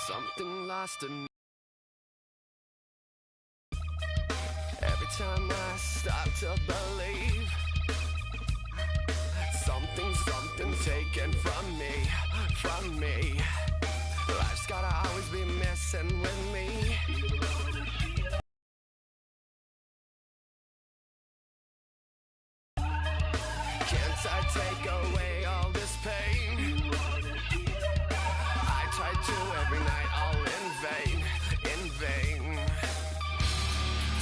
Something lost in. Every time I start to believe something's taken from me. Life's gotta always be messing with me. Can't I take away all this pain? I try to every night, all in vain.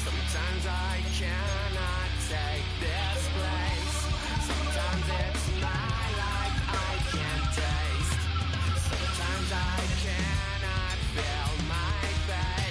Sometimes I cannot take this place. Sometimes it's my life I can't taste. Sometimes I cannot feel my face.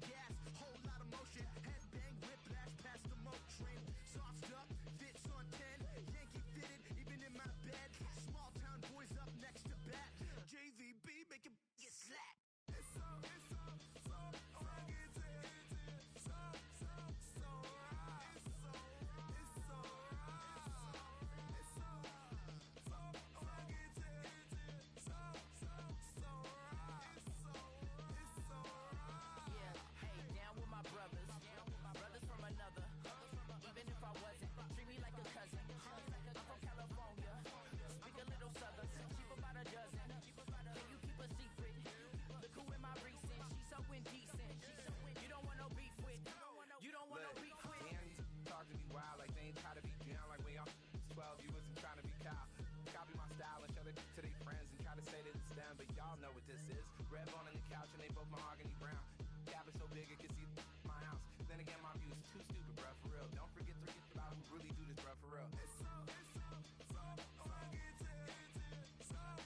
gas, whole lot of motion. Headbang, whiplash, past the moat train. Soft up, fits on 10. Yankee fitted, even in my bed. Small town boys up next to bat. JVB, make it get slapped. It's so ragged. So right. It's so ragged. So right. Yeah, hey, down with my brothers. Brothers from another. Even if I wasn't, treat me like a cousin. I'm from California. Speak a little southern. Cheap about a dozen. Can you keep a secret? Look who in my recent. She's so indecent. You don't want no beef with. You don't want no beef with. Man, talk to me wild like they ain't try to be down. Like when y'all 12, you wasn't trying to be Kyle. Copy my style and show it to their friends and try to say that it's them, but y'all know what this is. Red bone on the couch and they both mahogany brown. Cabin so big it can see my house. Then again, my view is too stupid, bruh, for real. Don't forget to read about who really do this, bruh, for real. It's so ragged. So right. It's so right.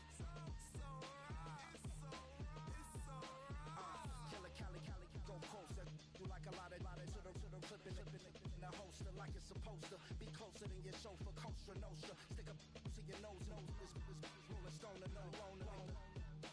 Killer Cali, go coast. You like a lot of to the flipping in the holster like it's supposed to be closer than your chauffeur. Coaster Nostra, stick up to your nose. This rolling stone and alone.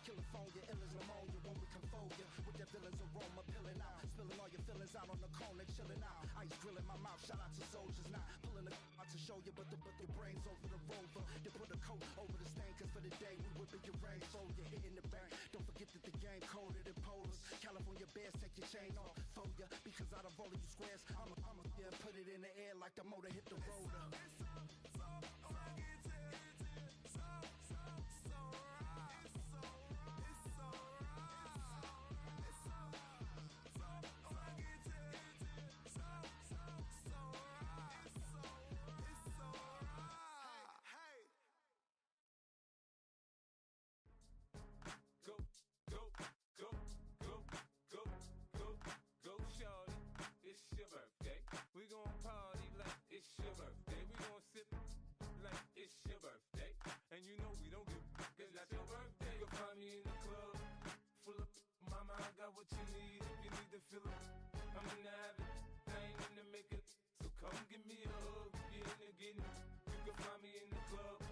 California, ill as pneumonia when we come for you. With that villain's aroma peeling out. Spilling all your feelings out on the corner, chilling out. Ice grilling my mouth, shout out to soldiers. Not pulling the out to show you, but your brains over the rover. They put a coat over the stain, cause for the day we whipping your rain. So you're hitting the bank. Don't forget that the game coded in polars. California bears, take your chain off for ya. Because out of all of you squares, I'ma yeah, put it in the air like the motor hit the rotor. Go, shorty, it's your birthday. We gon' party like it's your birthday. We gon' sip like it's your birthday. And you know we don't give a cause that's your birthday. You'll find me in the club, full of mama, I got what you need. If you need to fill up, I'm in the habit, I ain't in the makeup. So come give me a hug, get in the getting. You can find me in the club,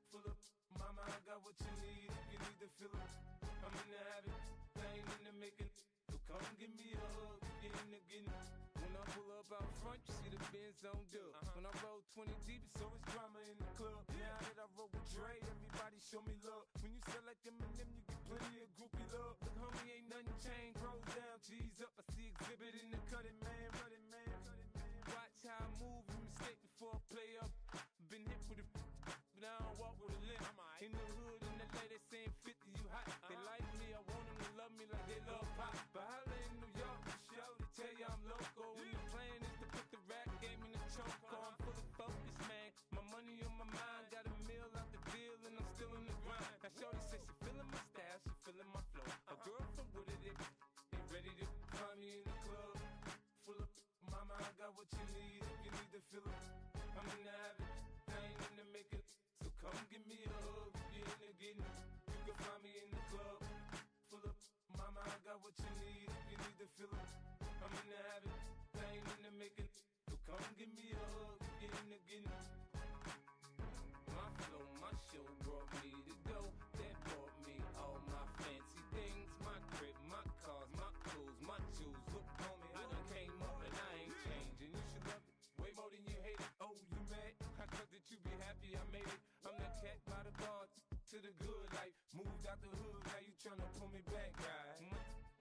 full of mama, I got what you need. If you need to fill up, I'm in the habit, I ain't in the making. So come give me a hug, get in the getting. When I pull up out front, you see the Benz on dub. When I roll 20 deep, it's always drama in the club. Now that I roll with Dre, everybody show me love. When you sell like them and them, you get plenty of groupie love. Look, homie, ain't nothing changed. Rolls down, G's up. I see exhibit in the cutting, man. Running, man. Watch how I move, you mistake before I play up. Been hit with it, but I don't walk with a limp. In the hood, in the lady saying 50, you hot. They like me, I want them to love me like they love pop. But holla in New York, the show, they tell you I'm local. And the plan is to put the rap game in the choke. I'm fully focused, man. My money on my mind, got a meal out the deal, and I'm still in the grind. Now shorty says she feeling my style, she feeling my flow. A girl from Wooded, they ready to find me in the club. Full of mama, I got what you need. If you need to fill up, I'm in the habit, I ain't in the making. So come give me a hug, get in the getting. You can find me in the club, full of mama, I got what you need. If you need to fill up, I'm in the habit, I ain't in the making. So come give me a hug, get in the getting. My flow, my show brought me to go. That brought me all my fancy things. My crib, my cars, my clothes, my shoes. Look, homie, I done came up and I ain't changing. You should love it way more than you hate it. Oh, you mad? I thought that you be happy I made it. I'm that cat by the bar to the good life. Moved out the hood, now you tryna pull me back, right?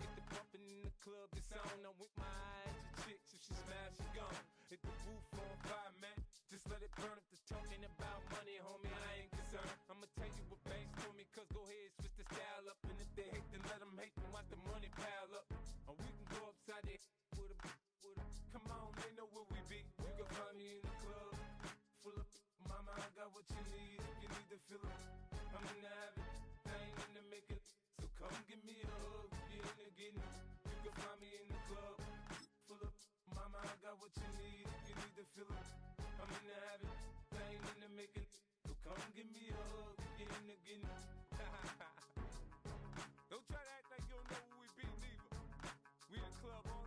Get the bumpin' in the club, the sound. I'm with my eyes to chicks. If she smash, she gone. Hit the roof on fire, man. Just let it burn. If they're talking about money, homie, I ain't concerned. I'ma tell you what banks told me, cause go ahead, switch the style up. And if they hate, then let them hate, then watch the money pile up. Or we can go upside there with a. Come on, they know where we be. You can find me in the club, full of mama, I got what you need. If you need to fill up, I'm in the habit, I ain't in the making. So come give me a hug, get in the getting. You can find me in the club, full of mama, I got what you need. If you need to fill up, I'm in the habit, I ain't in the making. So come give me a hug, get in the getting. Don't try to act like you don't know who we be, neither. We in the club all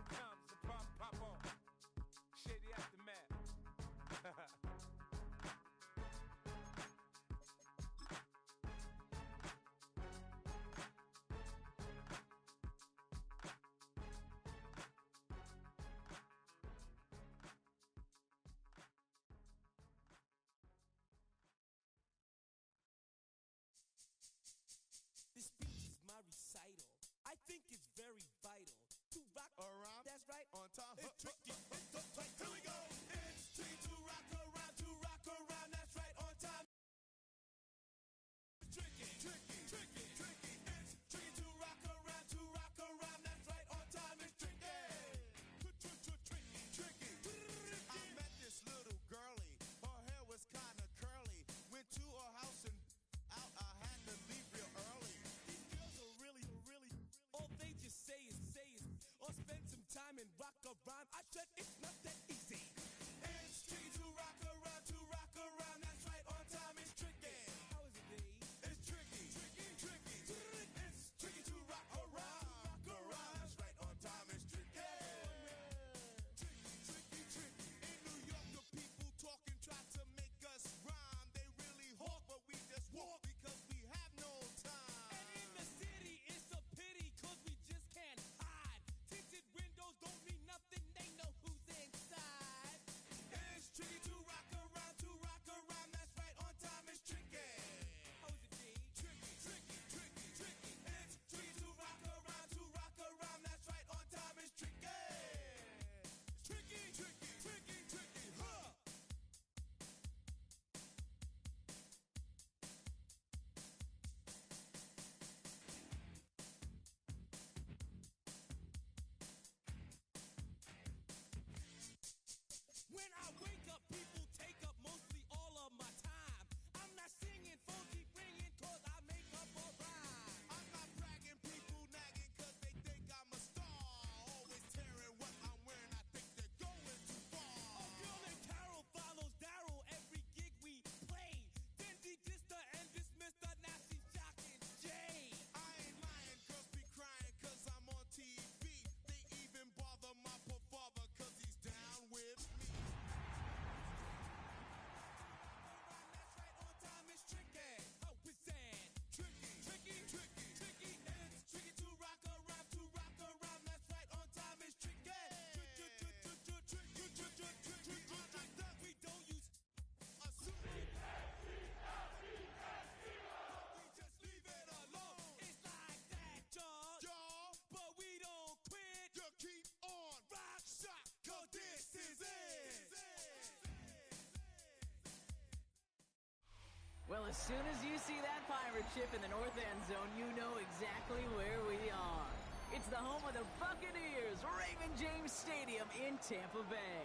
Well, as soon as you see that pirate ship in the north end zone, you know exactly where we are. It's the home of the Buccaneers, Raymond James Stadium in Tampa Bay.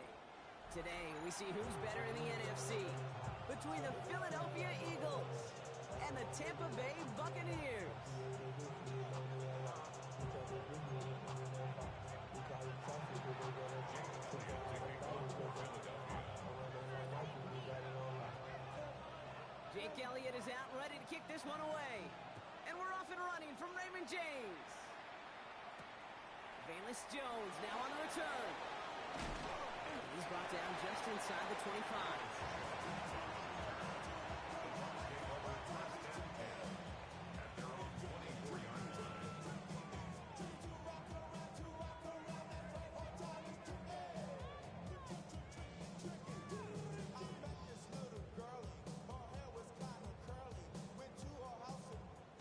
Today, we see who's better in the NFC between the Philadelphia Eagles and the Tampa Bay Buccaneers. Jake Elliott is out ready to kick this one away. And we're off and running from Raymond James. Valus Jones now on the return. He's brought down just inside the 25.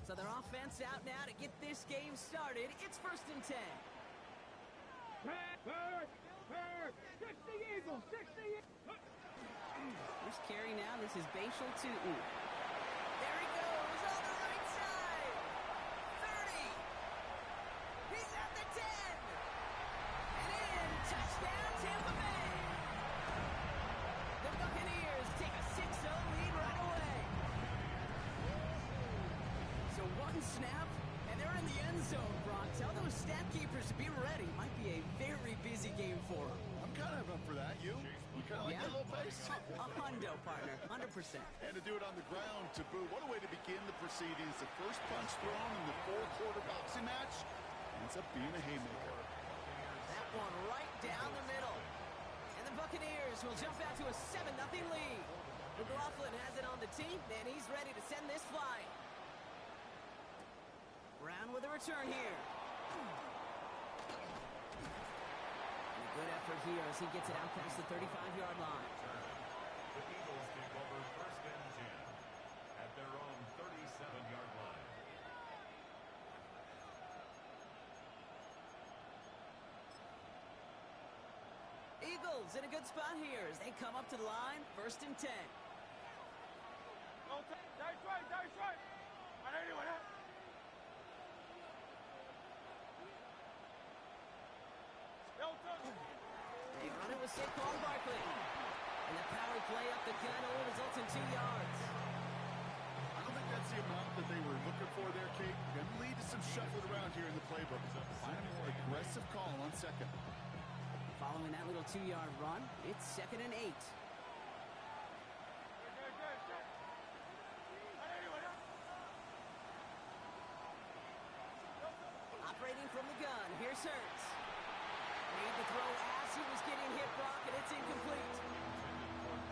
So their offense out now to get this game started. It's 1st and 10. Fix the Eagles! Fix the Eagles! First carry now. This is Bashal Tootin. There he goes on the right side. 30. He's at the 10. And in. Touchdown, Tampa Bay. The Buccaneers take a 6-0 lead right away. So one snap, and they're in the end zone, Brock. Tell those stat keepers to be ready. Might be a very busy game for them. I'm kind of up for that. You kind of like that little pace? A hundo, partner. 100%. And to do it on the ground to boot. What a way to begin the proceedings. The first punch thrown in the four-quarter boxing match ends up being a haymaker. That one right down the middle. And the Buccaneers will jump out to a 7-0 lead. McLaughlin has it on the team, and he's ready to send this flying. Brown with a return here. And a good effort here as he gets it out past the 35-yard line. The Eagles take over 1st and 10 at their own 37-yard line. Eagles in a good spot here as they come up to the line. 1st and 10. That's right. They run it with Saquon Barkley. And the power play up the gun only results in 2 yards. I don't think that's the amount that they were looking for there, Kate. Going to lead to some shuffling around here in the playbook. Find a more aggressive call on 2nd. Following that little 2-yard run, it's 2nd and 8. Operating from the gun, here's Hurts. Made the throw as he was getting hit, Brock, and it's incomplete.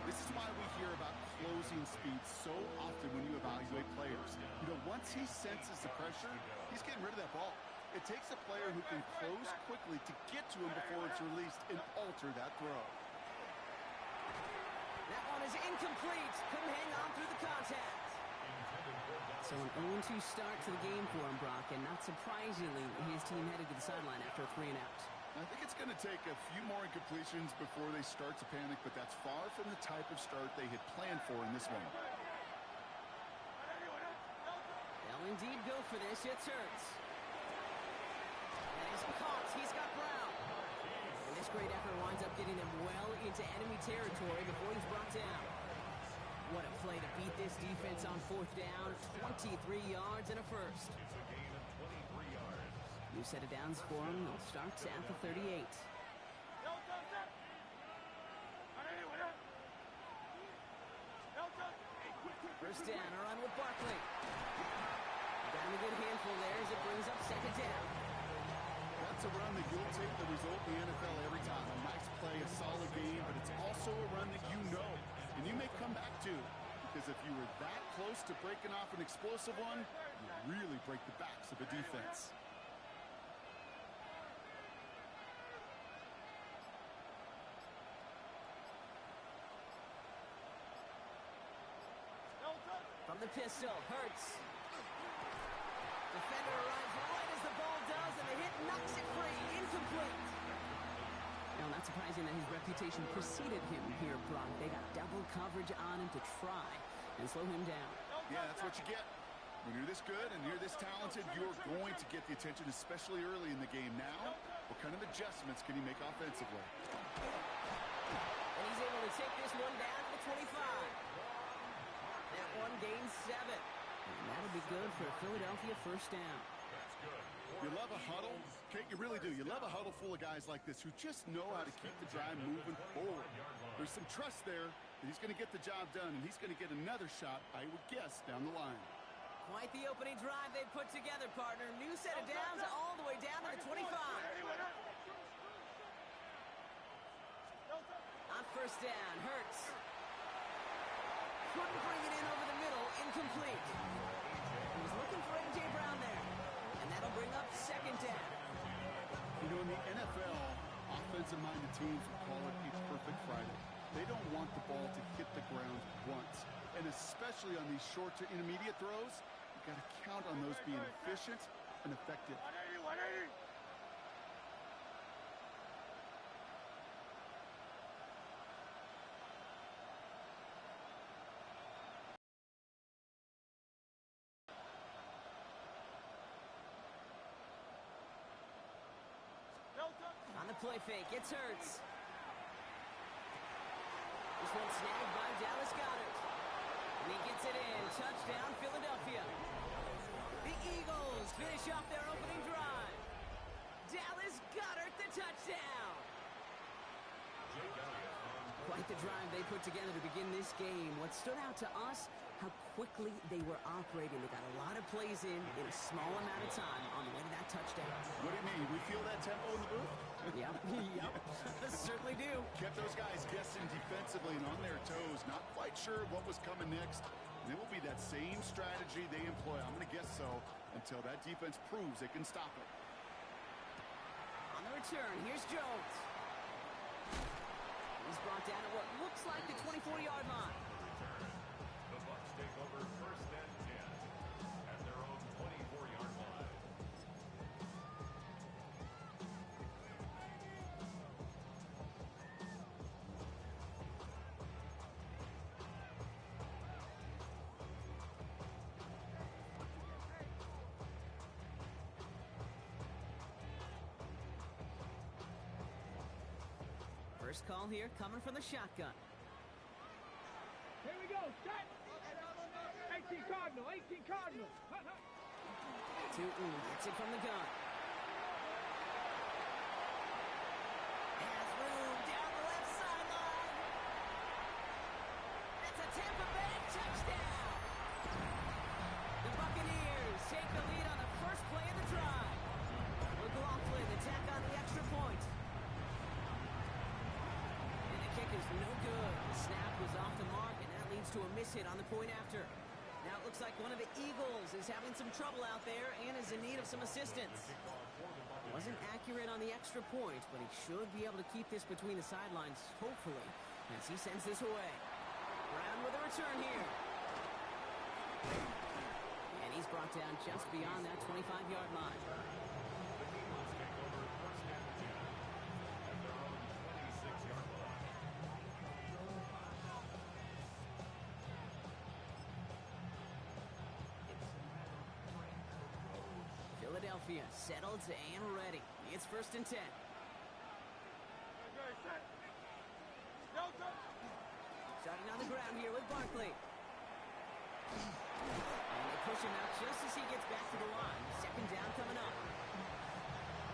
This is why we hear about closing speed so often when you evaluate players. You know, once he senses the pressure, he's getting rid of that ball. It takes a player who can close quickly to get to him before it's released and alter that throw. That one is incomplete. Couldn't hang on through the contact. So an 0-2 start to the game for him, Brock, and not surprisingly, his team headed to the sideline after a 3-and-out. I think it's going to take a few more incompletions before they start to panic, but that's far from the type of start they had planned for in this one. They'll indeed go for this. It's Hurts. And he's caught. He's got Brown. And this great effort winds up getting them well into enemy territory before he's brought down. What a play to beat this defense on 4th down. 23 yards and a first. It's a gain of 23 yards. New set of downs for him. They'll start at the 38. First down, a run with Barkley. Got him a good handful there as it brings up 2nd down. That's a run that you'll take the result in the NFL every time. A nice play, a solid game, but it's also a run that you know, and you may come back to. Because if you were that close to breaking off an explosive one, you really break the backs of a defense. From the pistol, Hurts. Defender arrives right as the ball does, and the hit knocks it free. Incomplete. Now, not surprising that his reputation preceded him here, Brock. They got double coverage on him to try and slow him down. Yeah, that's what you get. When you're this good and you're this talented, you're going to get the attention, especially early in the game. Now, what kind of adjustments can he make offensively? And he's able to take this one down to the 25. That one gains 7. And that'll be good for a Philadelphia first down. You love a huddle, Kate, you really do. You love a huddle full of guys like this who just know how to keep the drive moving forward. There's some trust there that he's going to get the job done, and he's going to get another shot, I would guess, down the line. Quite the opening drive they've put together, partner. New set of downs all the way down to the 25. On first down, Hurts. Couldn't bring it in over the middle, incomplete. He was looking for A.J. Brown there. And that'll bring up second down. You know, in the NFL, offensive-minded teams would call it a perfect Friday. They don't want the ball to hit the ground once. And especially on these short to intermediate throws, you've got to count on those being efficient and effective. 180. On the play fake, it's Hurts. This one snagged by Dallas Goedert. And he gets it in. Touchdown, Philadelphia. The Eagles finish off their opening drive. Dallas Goedert, the touchdown. Quite the drive they put together to begin this game. What stood out to us, how quickly they were operating. They got a lot of plays in a small amount of time on the way to that touchdown. What do you mean? We feel that tempo in the booth? Yep, yep, certainly do. Kept those guys guessing defensively and on their toes, not quite sure what was coming next. And it will be that same strategy they employ, I'm going to guess so, until that defense proves they can stop it. On the return, here's Jones. He's brought down at what looks like the 24-yard line. The Bucs take over first and 10 at their own 24-yard line. First call here coming from the shotgun. Here we go. Set. 18 Cardinal. 18 Cardinal. Tootin gets it from the gun. Has room down the left sideline. That's a Tampa Bay touchdown. The Buccaneers take the lead on the first play of the drive. McLaughlin to tack on the extra point. And the kick is no good. The snap was off the mark, and that leads to a miss hit on the point after. Now it looks like one of the Eagles is having some trouble out there and is in need of some assistance. Wasn't accurate on the extra point, but he should be able to keep this between the sidelines, hopefully, as he sends this away. Brown with a return here. And he's brought down just beyond that 25-yard line. Philadelphia settled and ready. It's first and 10. Starting on the ground here with Barkley. And they push him out just as he gets back to the line. Second down coming up.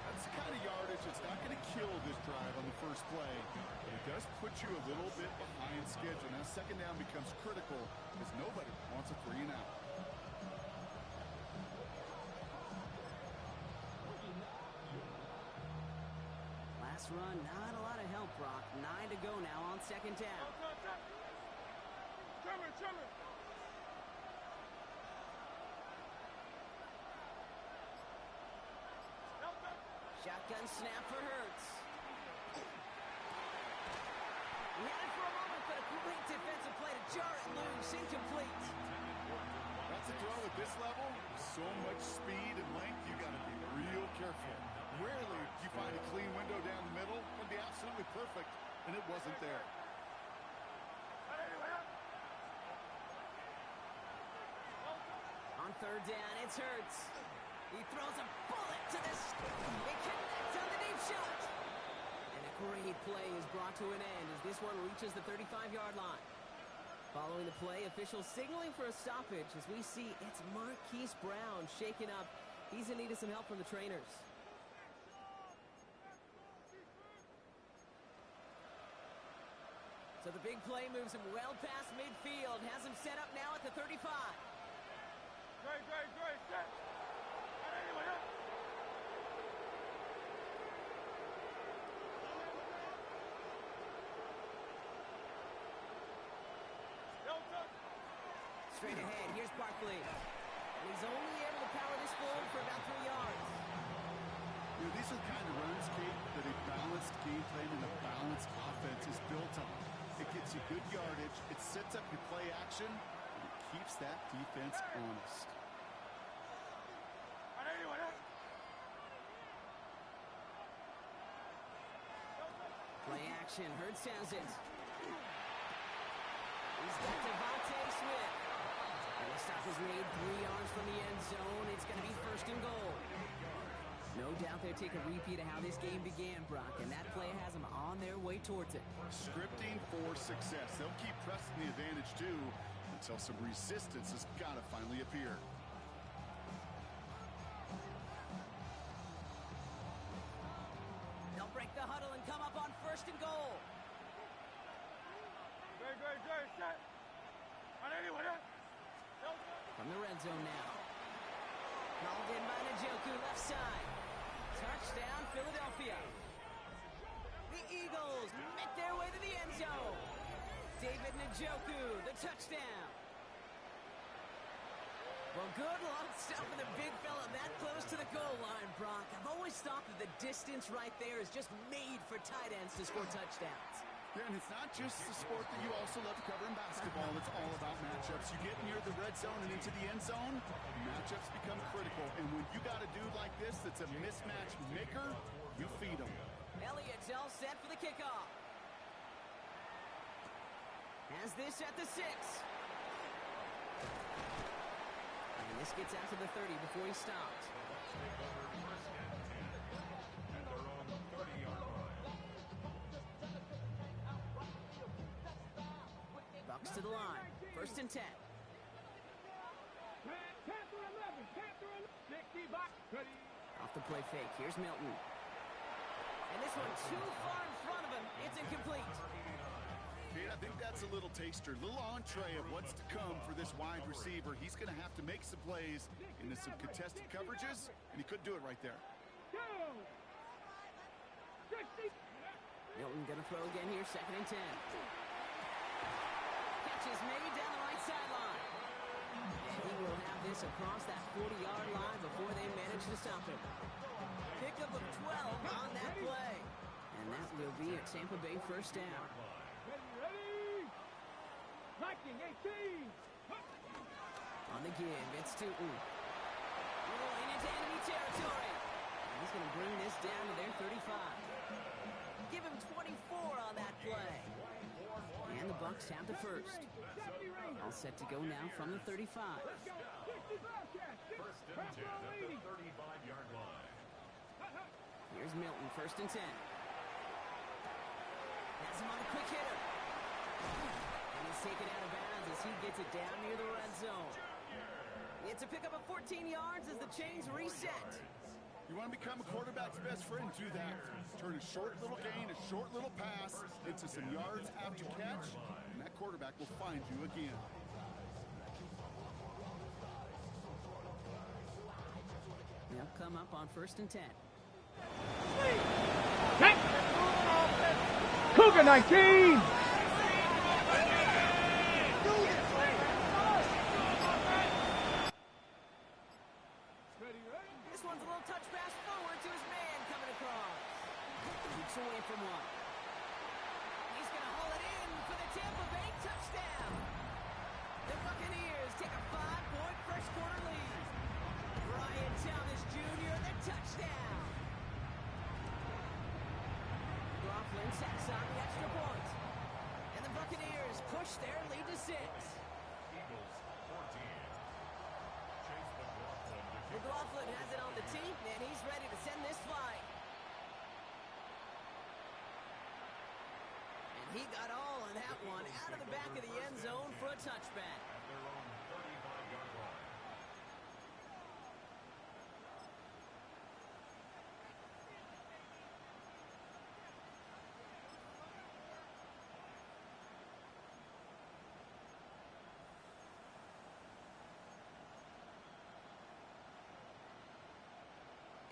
That's the kind of yardage that's not going to kill this drive on the first play. But it does put you a little bit behind schedule. Now second down becomes critical because nobody wants a 3 and out. Last run, not a lot of help, Brock. 9 to go now on second down. Trimmer. Shotgun snap for Hurts. He had it for a moment, but a great defensive play to jar it loose, incomplete. That's a throw at this level. So much speed and length, you got to be real careful. Rarely do you find a clean window down the middle. It would be absolutely perfect, and it wasn't there. third down, it's Hurts. He throws a bullet to this. It connects on the deep shot. And a great play is brought to an end as this one reaches the 35-yard line. Following the play, officials signaling for a stoppage as we see it's Marquise Brown shaken up. He's in need of some help from the trainers. So the big play moves him well past midfield, has him set up now at the 35. Great, set. Anyway, Straight ahead, here's Barkley. And he's only able to power this forward for about 3 yards. You know, these are the kind of runs, Kate, that a balanced game plan and a balanced offense is built on. It gets you good yardage, it sets up your play action, and it keeps that defense honest. Play action, Hurts has it. He's got Devontae Smith. And the stop is made 3 yards from the end zone. It's going to be first and goal. No doubt they'll take a repeat of how this game began, Brock, and that play has them on their way towards it. Scripting for success. They'll keep pressing the advantage, too, until some resistance has got to finally appear. They'll break the huddle and come up on first and goal. Great, set. From the red zone now. Called in by Njoku, left side. Touchdown, Philadelphia. The Eagles make their way to the end zone. David Njoku, the touchdown. Well, good luck stopping the big fella that close to the goal line, Brock. I've always thought that the distance right there is just made for tight ends to score touchdowns. Yeah, and it's not just the sport that you also love to cover in basketball. It's all about matchups. You get near the red zone and into the end zone, matchups become critical. And when you got a dude like this that's a mismatch maker, you feed him. Elliott's all set for the kickoff. Has this at the 6. And this gets out to the 30 before he stopped. At their own 30-yard line. Bucks to the line. First and 10. Panther 11, 60 box, ready. Off the play fake. Here's Milton. And this one too far in front of him. It's incomplete. Pete, I think that's a little taster, a little entree of what's to come for this wide receiver. He's going to have to make some plays into some contested coverages, and he couldn't do it right there. 60. Milton going to throw again here. Second and 10. Catch is made down the right sideline. And he will have this across that 40-yard line before they manage to stop him. Pickup of 12 on that play. And that will be a Tampa Bay first down. Ready. Viking 18. On the give, it's Tootin. Rolling into enemy territory. And he's going to bring this down to their 35. Give him 24 on that play. And the Bucks have the first. All set to go now from the 35. First and 10 at the 35-yard line. Here's Milton, first and 10. Has him on the quick hitter. And he's taken out of bounds as he gets it down near the red zone. It's a pickup of 14 yards as the chains reset. You want to become a quarterback's best friend, do that. Turn a short little gain, a short little pass into some yards after catch, and that quarterback will find you again. They'll come up on first and 10. Cougar 19. This one's a little touch pass forward to his man coming across. Keeps away from one. He's going to haul it in for the Tampa Bay touchdown. The Buccaneers take a 5-point first quarter lead. Brian Thomas Jr. the touchdown. Laughlin sacks on the extra point. And the Buccaneers push their lead to 6. Eagles 14. Chase McLaughlin has it on the tee, and he's ready to send this flying. And he got all on that one out of the back of the end zone for a touchback. At their own 35-yard line.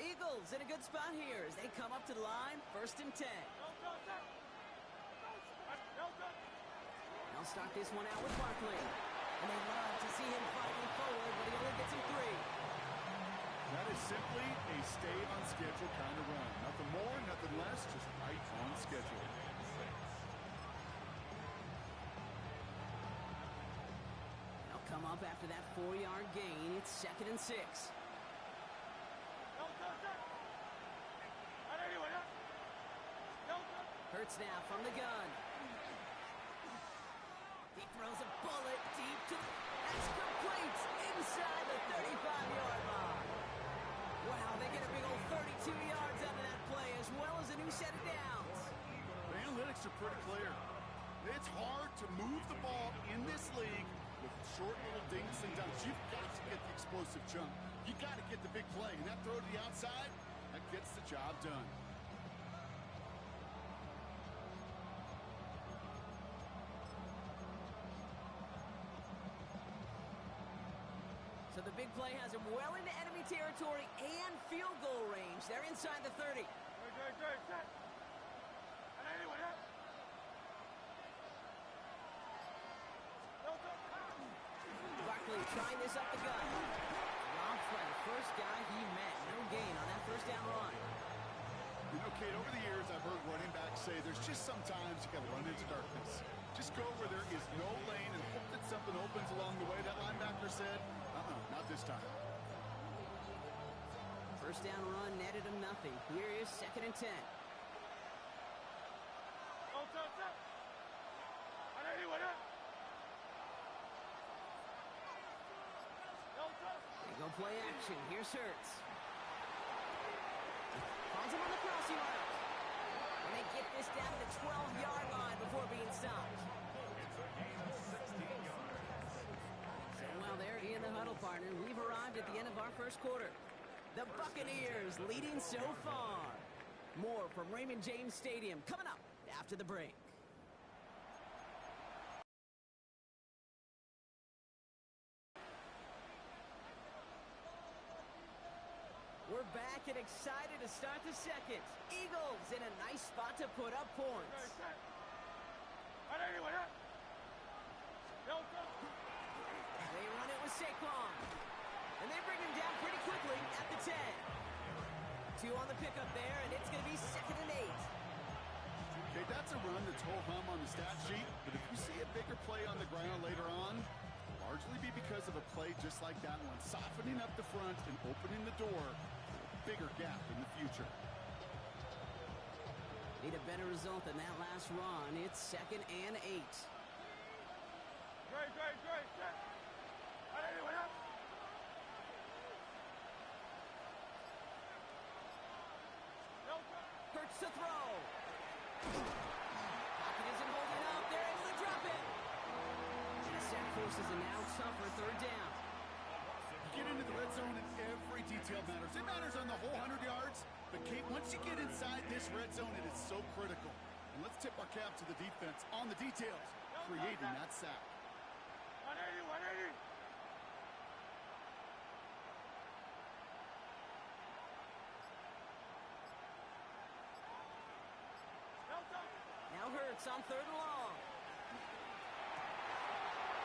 Eagles in a good spot here as they come up to the line, 1st and 10. They'll start this one out with Barkley. And they love to see him fighting forward, but he only gets him 3. That is simply a stay-on-schedule kind of run. Nothing more, nothing less, just right on schedule. They'll come up after that 4-yard gain. It's 2nd and 6. Hurts now from the gun. He throws a bullet deep to... That's complete inside the 35-yard line. Wow, they get a big old 32 yards out of that play as well as a new set of downs. The analytics are pretty clear. It's hard to move the ball in this league with short little dinks and dunks. You've got to get the explosive jump. You got to get the big play. And that throw to the outside, that gets the job done. So the big play has him well into enemy territory and field goal range. They're inside the 30. Barkley trying this up the gut. Robbed by the first guy he met. No gain on that 1st down run. You know, Kate, over the years, I've heard running backs say there's just sometimes you got to run into darkness. Just go where there is no lane and hope that something opens along the way. That linebacker said, not this time. 1st down run netted him nothing. Here is 2nd and 10. They go play action. Here's Hurts. Finds him on the crossing route. And they get this down to the 12-yard line before being stopped. It's a gain of 16 yards. So while they're in the huddle, partner, we've arrived at the end of our 1st quarter. The Buccaneers leading so far. More from Raymond James Stadium coming up after the break. We're back and excited to start the 2nd. Eagles in a nice spot to put up points. They run it with Saquon. And they bring him down pretty quickly at the 10. 2 on the pickup there, and it's going to be 2nd and 8. Okay, that's a run that's ho-hum on the stat sheet, but if you see a bigger play on the ground later on, largely be because of a play just like that one, softening up the front and opening the door for a bigger gap in the future. Need a better result than that last run. It's 2nd and 8. Hurts to throw. Pocket isn't holding up. They're able to drop it. And a sack forces a now tougher 3rd down. Get into the red zone and every detail matters. It matters on the whole 100 yards. But, Kate, once you get inside this red zone, it is so critical. And let's tip our cap to the defense on the details, creating that sack. 180. Now Hurts on 3rd and long.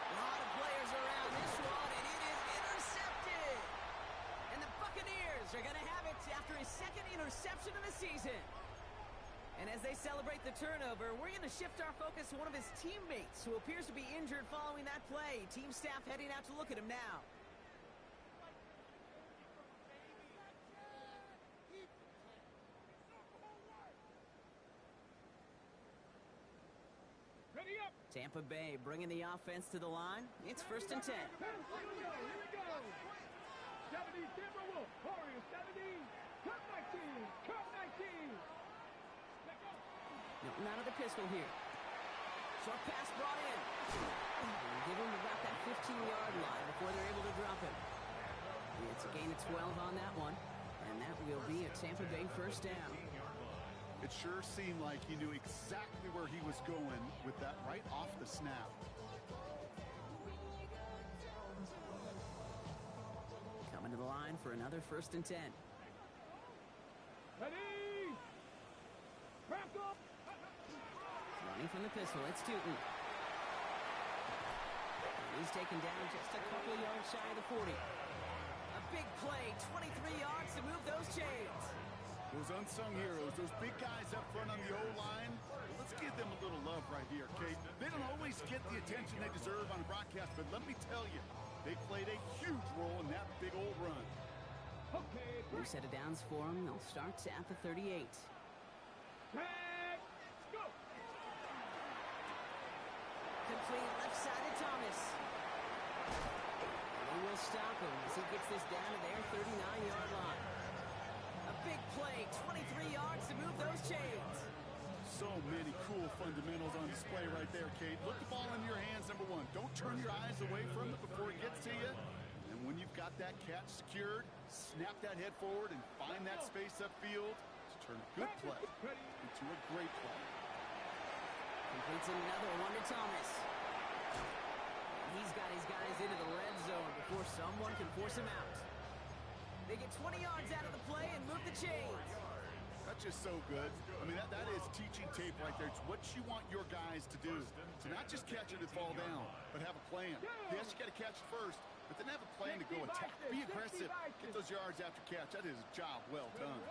A lot of players around this one, and it is intercepted. And the Buccaneers are going to have it after his 2nd interception of the season. And as they celebrate the turnover, we're going to shift our focus to one of his teammates who appears to be injured following that play. Team staff heading out to look at him now. Ready up. Tampa Bay bringing the offense to the line. It's 1st and 10. Here we go. 70, Timberwolves. Warriors 70, Cup 19, Cup 19. Let go. Milton out of the pistol here. Short pass brought in. And give him about that 15-yard line before they're able to drop him. It's a gain of 12 on that one. And that will be a Tampa Bay first down. It sure seemed like he knew exactly where he was going with that right off the snap. Coming to the line for another 1st and 10. Ready. Back up. Running from the pistol, it's Tootin. He's taken down just a couple of yards shy of the 40. A big play, 23 yards to move those chains. Those unsung heroes, those big guys up front on the O-line, let's give them a little love right here, Kate. They don't always get the attention they deserve on a broadcast, but let me tell you, they played a huge role in that big old run. Okay, New set of downs for them. They'll start at the 38. Tag. Go. Complete left side to Thomas. And they will stop him as he gets this down to their 39-yard line. A big play, 23 yards to move those chains. So many cool fundamentals on display right there, Kate. Look the ball in your hands, number one. Don't turn your eyes away from it before it gets to you. And when you've got that catch secured, snap that head forward and find that space upfield to turn a good play into a great play. Completes another one to Thomas. He's got his guys into the red zone before someone can force him out. They get 20 yards out of the play and move the chains. That's just so good. I mean, that is teaching tape right there. It's what you want your guys to do. To not just catch it and fall down, but have a plan. Yes, you got to catch it first, but then have a plan to go attack. Be aggressive. Get those yards after catch. That is a job well done.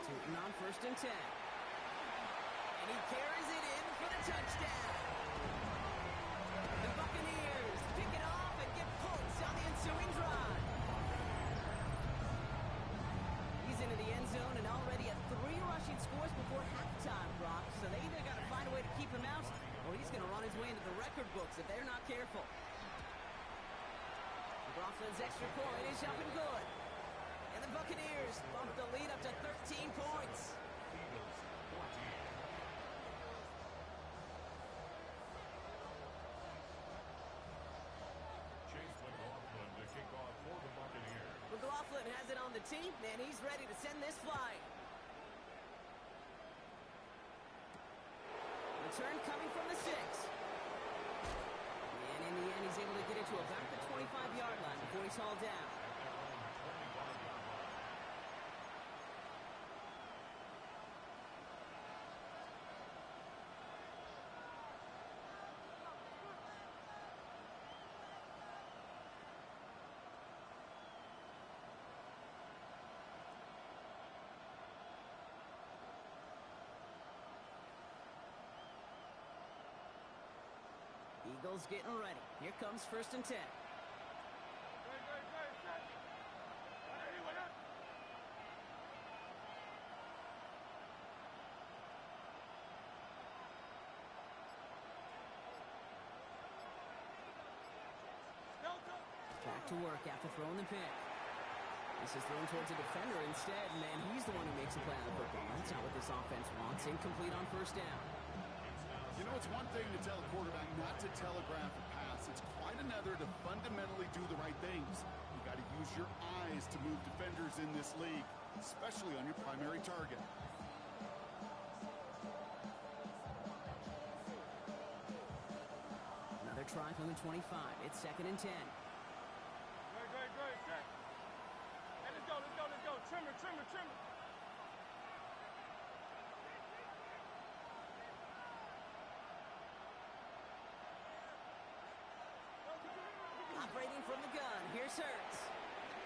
Tootin on 1st and 10. And he carries it in for the touchdown. The Buccaneers pick it off and get points on the ensuing drive. He's into the end zone and already at 3 rushing scores before halftime, Brock. So they either got to find a way to keep him out, or he's going to run his way into the record books if they're not careful. McLaughlin's extra point is up and good. And the Buccaneers bump the lead up to 13 points. McLaughlin has it on the team, and he's ready to send this flying. Return coming from the 6. And in the end, he's able to get it to about the 25-yard line before he's hauled down. Eagles getting ready. Here comes 1st and 10. Back to work after throwing the pick. This is thrown towards a defender instead, and then he's the one who makes a play on the football. That's not what this offense wants. Incomplete on 1st down. You know, it's one thing to tell a quarterback not to telegraph a pass. It's quite another to fundamentally do the right things. You got to use your eyes to move defenders in this league, especially on your primary target. Another try from the 25. It's 2nd and 10. Great. Hey, let's go. Trimmer. Operating from the gun. Here's Hurts.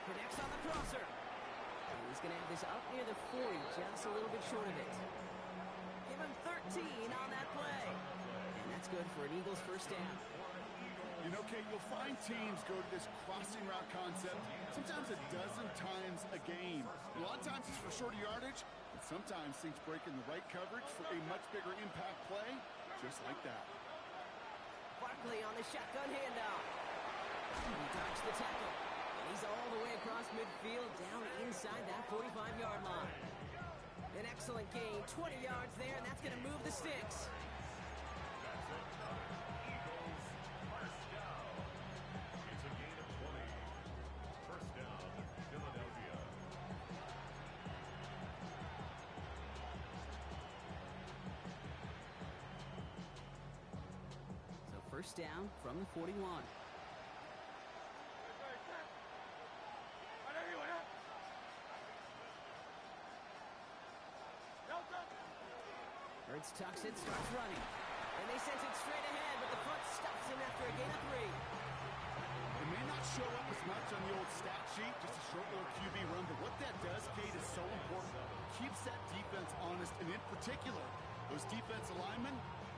Connects on the crosser. And he's going to have this up near the 40, just a little bit short of it. Give him 13 on that play. And that's good for an Eagles first down. You know, Kate, you'll find teams go to this crossing route concept sometimes a dozen times a game. A lot of times it's for shorter yardage, but sometimes things break in the right coverage for a much bigger impact play, just like that. Barkley on the shotgun handoff. He dodged the tackle. And He's all the way across midfield, down inside that 45-yard line. An excellent gain, 20 yards there, and that's going to move the sticks. That's it. Eagles, first down. It's a gain of 20. First down, Philadelphia. So first down from the 41. Hurts tucks it, starts running. And they sent it straight ahead, but the front stops him after a gain of 3. It may not show up as much on the old stat sheet, just a short little QB run, but what that does, Kate, is so important. Keeps that defense honest, and in particular, those defensive linemen,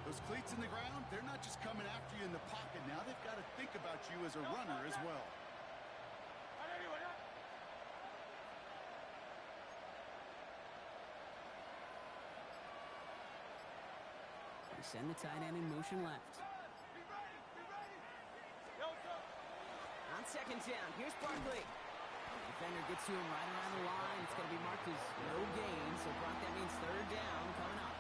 those cleats in the ground, they're not just coming after you in the pocket. Now they've got to think about you as a runner as well. Send the tight end in motion left. On second down, here's Barkley. Defender gets to him right around the line. It's going to be marked as no gain, so Brock, that means third down coming up.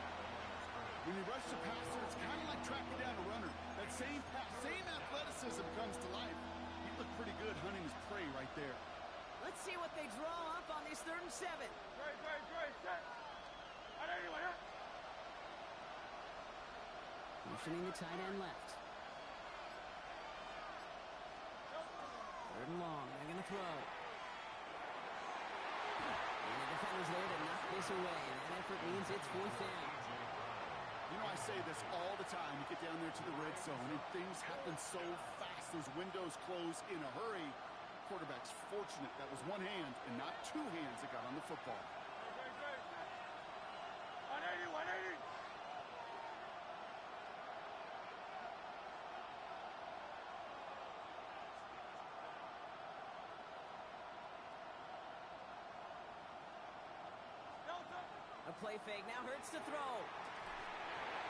When you rush the passer, it's kind of like tracking down a runner. That same pass, same athleticism comes to life. He looked pretty good hunting his prey right there. Let's see what they draw up on this 3rd and 7. Motioning the tight end left. 3rd and long. They're going to throw. And the defender's there to knock this away. And that effort means it's 4th down. You know, I say this all the time. You get down there to the red zone, and things happen so fast. Those windows close in a hurry. Quarterback's fortunate that was one hand and not two hands that got on the football. A play fake now hurts to throw.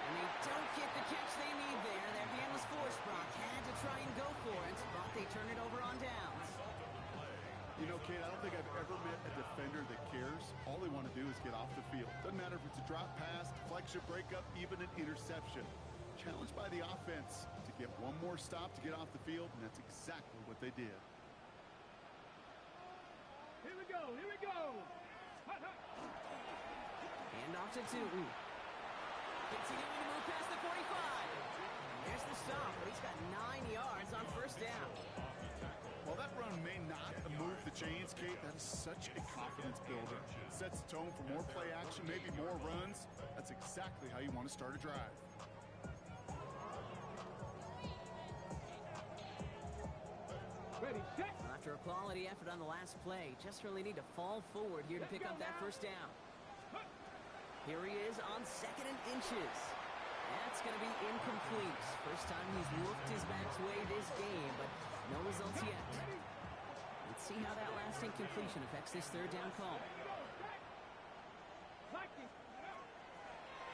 And they don't get the catch they need there. Their hand was forced. Brock had to try and go for it, but they turn it over on downs. You know, Kate, I don't think I've ever met a defender that cares. All they want to do is get off the field. Doesn't matter if it's a drop pass, deflection, breakup, even an interception. Challenged by the offense to get one more stop to get off the field, and that's exactly what they did. Here we go, here we go. Hut, hut. Hand off to Tootin. Continuing to move past the 45. And there's the stop, but he's got 9 yards on first down. While that run may not move the chains, Kate, that is such a confidence builder. It sets the tone for more play action, maybe more runs. That's exactly how you want to start a drive. Ready, set. After a quality effort on the last play, just really need to fall forward here to pick up that first down. Here he is on 2nd and inches. That's going to be incomplete. First time he's worked his back's way this game, but no results yet. Let's see how that last incompletion affects this 3rd down call.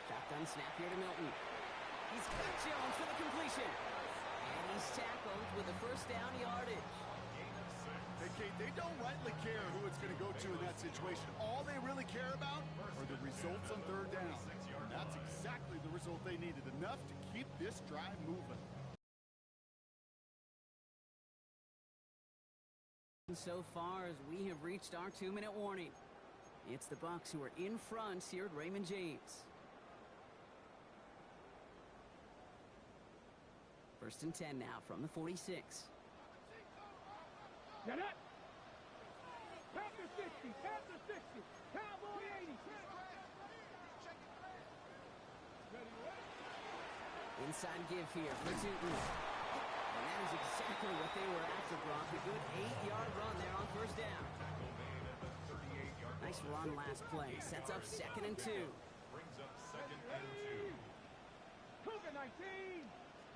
Shotgun snap here to Milton. He's got Jones for the completion. And he's tackled with the first down yardage. Hey, Kate, they don't rightly care who it's going to go to in that situation. All they really care about are the results on 3rd down. And that's exactly the result they needed, enough to keep this drive moving. So far as we have reached our 2-minute warning. It's the Bucs who are in front here at Raymond James. 1st and 10 now from the 46. Get it. Panther 60, Panther 60, Cowboy 80. Inside give here for Tootin. And that is exactly what they were after, Brock. A good 8-yard run there on first down. Nice run last play. Sets up 2nd and 2. Brings up 2nd and 2. Cougar 19.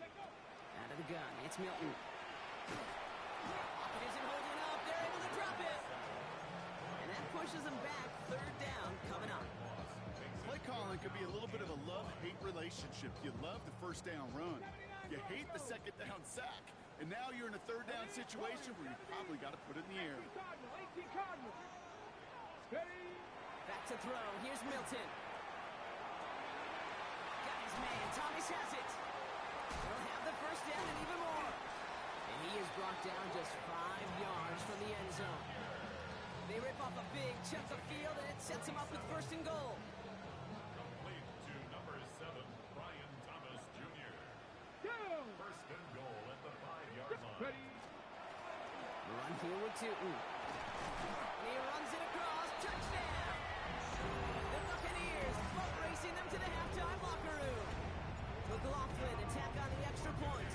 Out of the gun, it's Milton. Pocket isn't holding up. They're able to drop it. And that pushes them back. 3rd down coming up. Play calling could be a little bit of a love-hate relationship. You love the first down run. You hate the 2nd down sack. And now you're in a third down situation where you probably got to put it in the air. 18 Cardinals. Ready? Back to throw. Here's Milton. Got his man. Thomas has it. He'll have the first down and even more. And he is brought down just 5 yards from the end zone. They rip off a big chunk of field, and it sets them up with first and goal. Complete to number 7, Brian Thomas Jr. Down. First and goal at the 5-yard line. Ready? Run here with Tootin. And he runs it across. Touchdown! The Buccaneers boat racing them to the halftime locker room. McLaughlin attack on the extra point.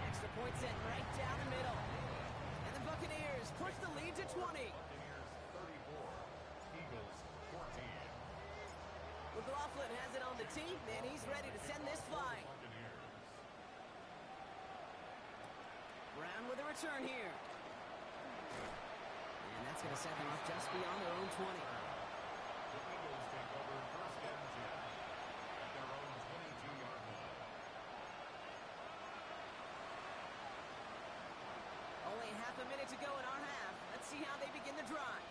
Extra point set right down the middle. And the Buccaneers push the lead to 20. Buccaneers 34, Eagles 14. McLaughlin has it on the tee, and he's ready to send this flying. Buccaneers. Brown with a return here. And that's going to set them up just beyond their own 20. The Eagles take over first and 10 at their own 22-yard line. Only half a minute to go in our half. Let's see how they begin the drive.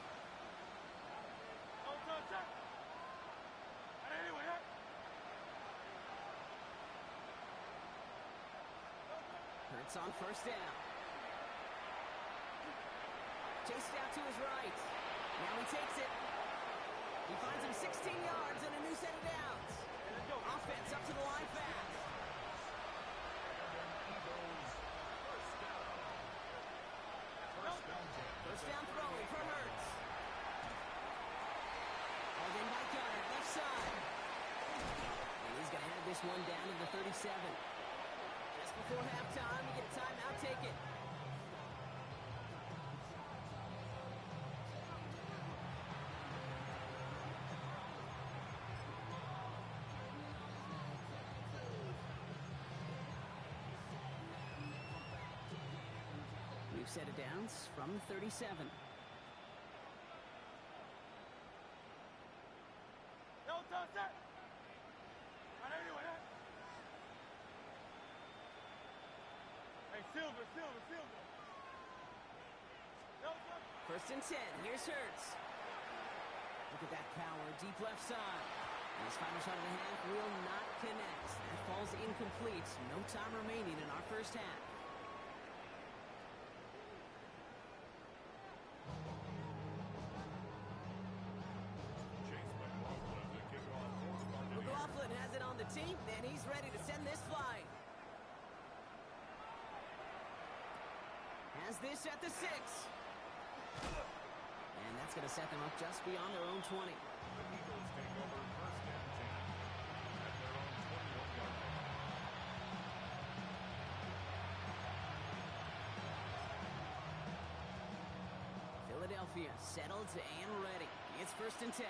Hurts on first down. Chased out to his right. Now he takes it. He finds him 16 yards and a new set of downs. Offense up to the line fast. First down throwing for Hurts. Hauled in by Gunner, left side. And he's going to have this one down to the 37. Just before halftime, you get a timeout, take it. We've set it downs from 37. First and 10. Here's Hurts. Look at that power. Deep left side. And his final shot of the half will not connect. That falls incomplete. No time remaining in our first half. Chase McLaughlin to kick off for the Buccaneers. McLaughlin has it on the tee, and he's ready to send this flying. Has this at the 6. And that's going to set them up just beyond their own 20. The Eagles take over first and 10 at their own 21-yard line. Philadelphia settled and ready. It's first and 10.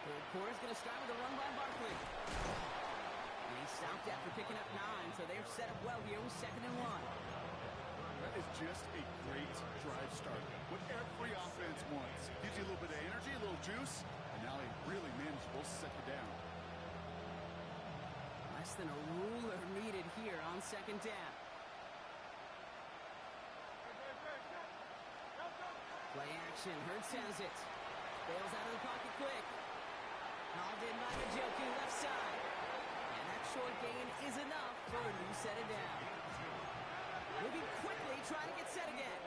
Third quarter's going to start with a run by Barkley. And he stopped after picking up 9, so they're set up well here with 2nd and 1. That is just a great drive start. What every offense wants. Gives you a little bit of energy, a little juice, and now they really manageable second down. Less than a ruler needed here on 2nd down. Play action. Hurts has it. Bails out of the pocket quick. Hauled in by Njoku, left side. And that short gain is enough for a new set of down. Moving quickly, trying to get set again.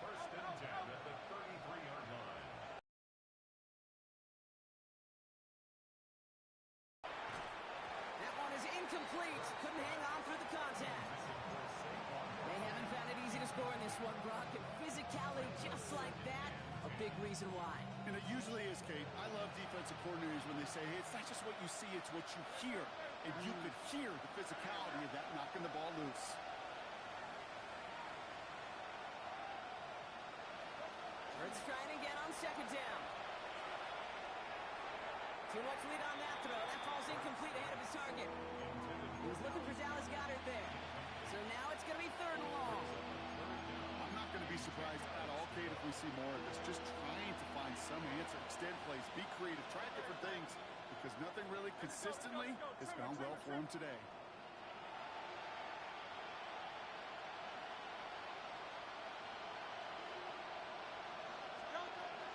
First and 10 at the 33-yard line. That one is incomplete. Couldn't hang on through the contact. They haven't found it easy to score in this one, Brock. And physicality just like that, a big reason why. And it usually is, Kate. I love defensive coordinators when they say, hey, it's not just what you see, it's what you hear. And you could hear the physicality of that knocking the ball loose. Hurts trying again on 2nd down. Too much lead on that throw. That falls incomplete ahead of his target. He was looking for Dallas Goedert there. So now it's going to be 3rd and long. I'm not going to be surprised at all, Kate, if we see more of this. Just trying to find some answer. Extend plays, be creative, try different things, because nothing really consistently has gone well for him today.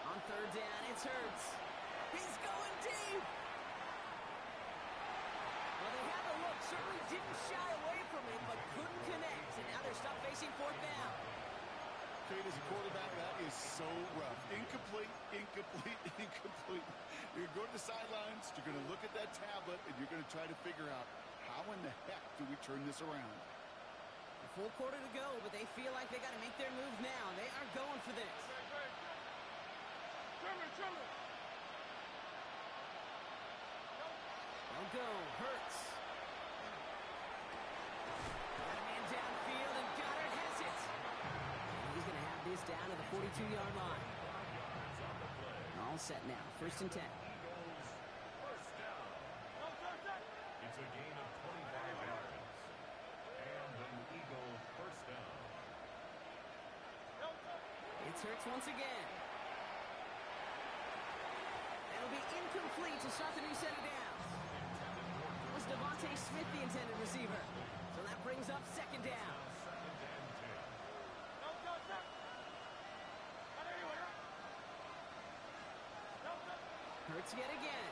On 3rd down, it's Hurts. He's going deep. Well, they had the look, certainly didn't shy away from it, but couldn't connect. And now they're stuck facing 4th down. Kate, as a quarterback, that is so rough. Incomplete, incomplete, incomplete. You're going to go to the sidelines, you're going to look at that tablet, and you're going to try to figure out, how in the heck do we turn this around? A full quarter to go, but they feel like they got to make their move now. They are going for this. They'll go. Hurts. Got a man downfield, and Goddard has it. And he's going to have this down to the 42-yard line. All set now. 1st and 10. It's a gain of 25 yards. And an Eagle first down. It's Hurts once again. It'll be incomplete to start the new set of downs. It was Devontae Smith, the intended receiver. So that brings up 2nd down. Hurts yet again.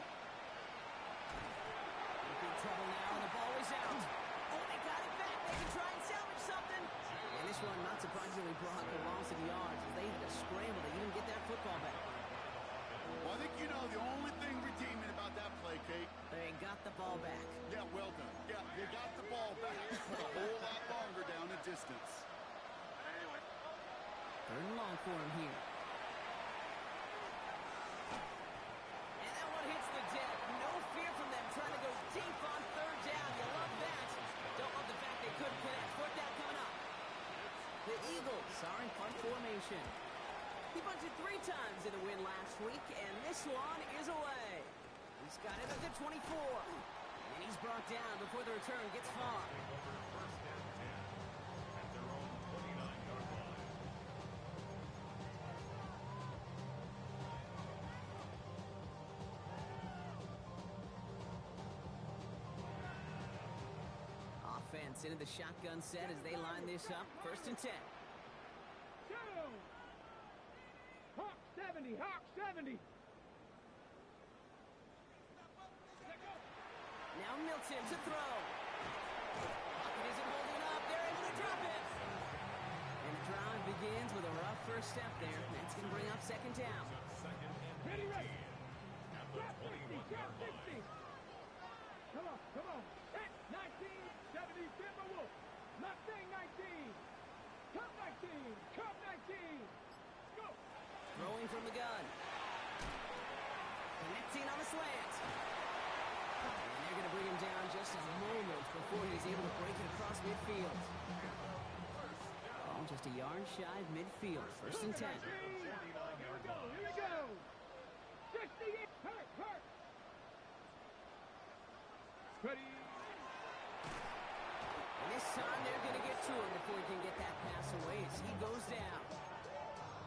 In big trouble now, and the ball is out. Oh, they got it back. They can try and salvage something. And this one, not surprisingly, brought the loss of yards as they had to scramble to even get that football back. Well, I think you know the only thing redeeming about that play, Kate. They got the ball back. Yeah, well done. Yeah, they got the ball back. Put a whole lot longer down the distance. 3rd and long for him here. And that one hits the deck. No fear from them trying to go deep on 3rd down. You love that. Don't love the fact they couldn't connect. 4th down coming up. The Eagles are in punt formation. He bunted 3 times in the win last week, and this one is away. He's got it at the 24. And he's brought down before the return gets far. First and 10 at their own 29-yard line. Offense into the shotgun set as they line this up. 1st and 10. Hawk 70, Hawk 70. Now Milton to throw. Pocket isn't holding up. They're able to drop it. And the drive begins with a rough first step there. That's going to bring up 2nd down. Ready, ready. At the Drop 60, 21-yard drop line. 60. Come on. Set 19, 70, Timberwolf. Mustang 19. Cup 19, Cup 19. Go. Throwing from the gun. Connecting on the slant. And they're going to bring him down just a moment before he's able to break it across midfield. Oh, just a yard shy of midfield. 1st and 10. Here we go. 68. Hurt. Ready. And this time they're going to get to him before he can get that pass away as he goes down.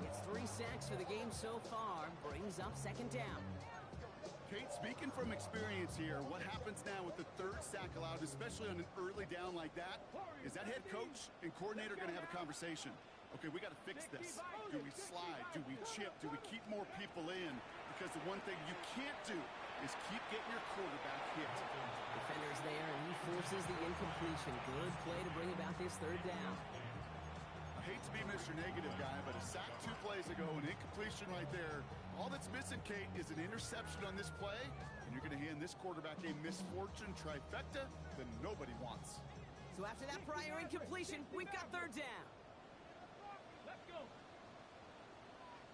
It's 3 sacks for the game so far. Brings up 2nd down. Kate, speaking from experience here, what happens now with the 3rd sack allowed, especially on an early down like that, is that head coach and coordinator going to have a conversation. Okay, we got to fix this. Do we slide? Do we chip? Do we keep more people in? Because the one thing you can't do is keep getting your quarterback hit. Defender's there, and he forces the incompletion. Good play to bring about this 3rd down. I hate to be Mr. Negative guy, but a sack 2 plays ago, an incompletion right there. All that's missing, Kate, is an interception on this play, and you're going to hand this quarterback a misfortune trifecta that nobody wants. So after that prior incompletion, we've got 3rd down. Let's go.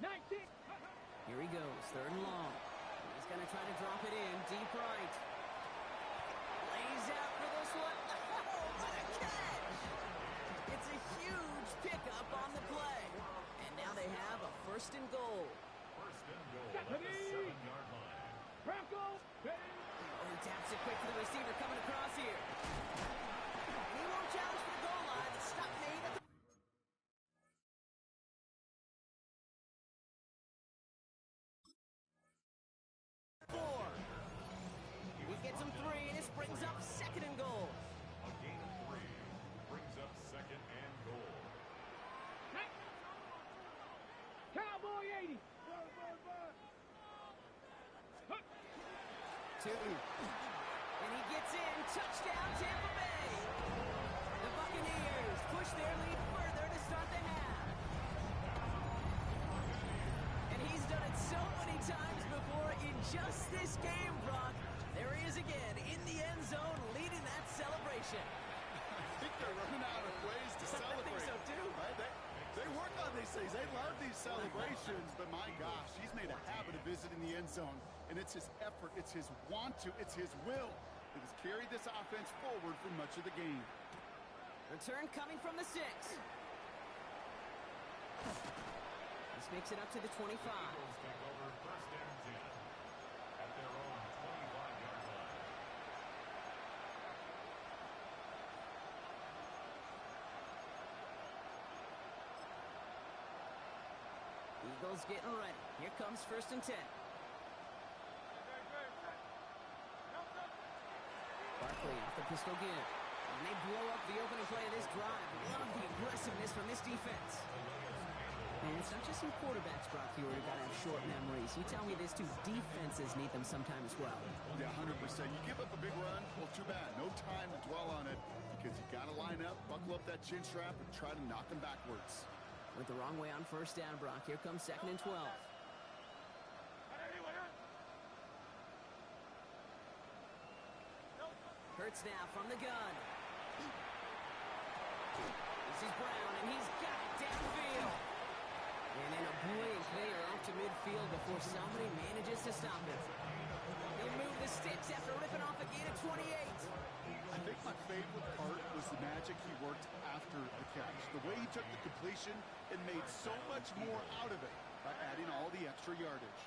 19. Here he goes, 3rd and long. He's going to try to drop it in, deep right. Lays out for this one. Oh, what a catch! It's a huge pickup on the play. And now they have a 1st and goal. First and goal at the 7-yard line. Bronco. Ready. Oh, he taps it quick to the receiver coming across here. He won't challenge for the goal line. 180. Two. And he gets in. Touchdown, Tampa Bay. The Buccaneers push their lead further to start the half. And he's done it so many times before in just this game, Brock. There he is again in the end zone leading that celebration. I think they're running out of ways to celebrate. I think so, too. Right? They work on these things. They love these celebrations. But, my gosh, he's made a habit of visiting the end zone. And it's his effort, it's his want to, it's his will that has carried this offense forward for much of the game. Return coming from the 6. This makes it up to the 25. Eagles take over first and 10 at their own 25-yard line. Eagles getting ready. Here comes first and 10. Barkley off the pistol give. And they blow up the opening play of this drive. Love the aggressiveness from this defense. And it's not just some quarterbacks, Brock, here who got to have short memories. You tell me this too, defenses need them sometimes as well. Yeah, 100%. You give up a big run, well, too bad. No time to dwell on it because you got to line up, buckle up that chin strap, and try to knock them backwards. Went the wrong way on first down, Brock. Here comes second and 12. Hurts now from the gun. This is Brown, and he's got it downfield. And in a blink, they are off to midfield before somebody manages to stop him. He moved the sticks after ripping off a gain of 28. I think my favorite part was the magic he worked after the catch. The way he took the completion and made so much more out of it by adding all the extra yardage.